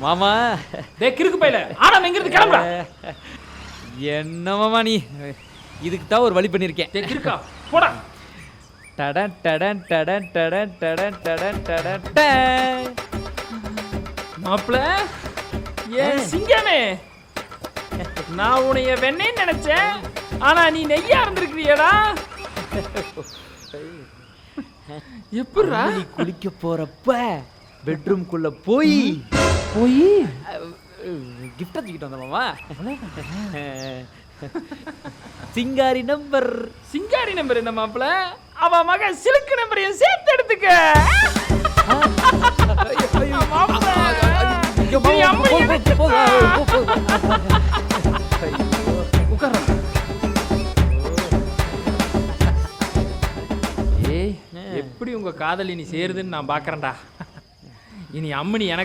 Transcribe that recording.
மாமா கிறுக்கு பையில ஆனா எங்கிருந்து கிளம்புற? என்ன மாமா நீ இதுக்கு தான் ஒரு வழி பண்ணியிருக்கேன். கிறுக்கா போடா. டடன் டடன் டடன் டடன் டடன் டடன் டடன் டன். மாப்பிள ஏன் சிங்கமே, நான் உன்னைய வெண்ணேன்னு நினைச்சேன், ஆனா நீ நெய்யா இருந்திருக்கிறியடா. எப்படிடா? நீ குளிக்க போறப்ப பெட்ரூம்குள்ள போய் கிஃப்ட் தூக்கிட்டு வந்த மாமா. சிங்காரி நம்பர் என்ன மாப்பிள? அவ மக சிலுக்கு நம்பரையும் சேர்த்து எடுத்துக்க. மாப்பிள, நீ அம்மனியை வச்சுப்பா. ஏய், எப்படி உங்க காதலி நீ சேருதுன்னு நான் பாக்குறேன்டா. இனி அம்மனி எனக்கு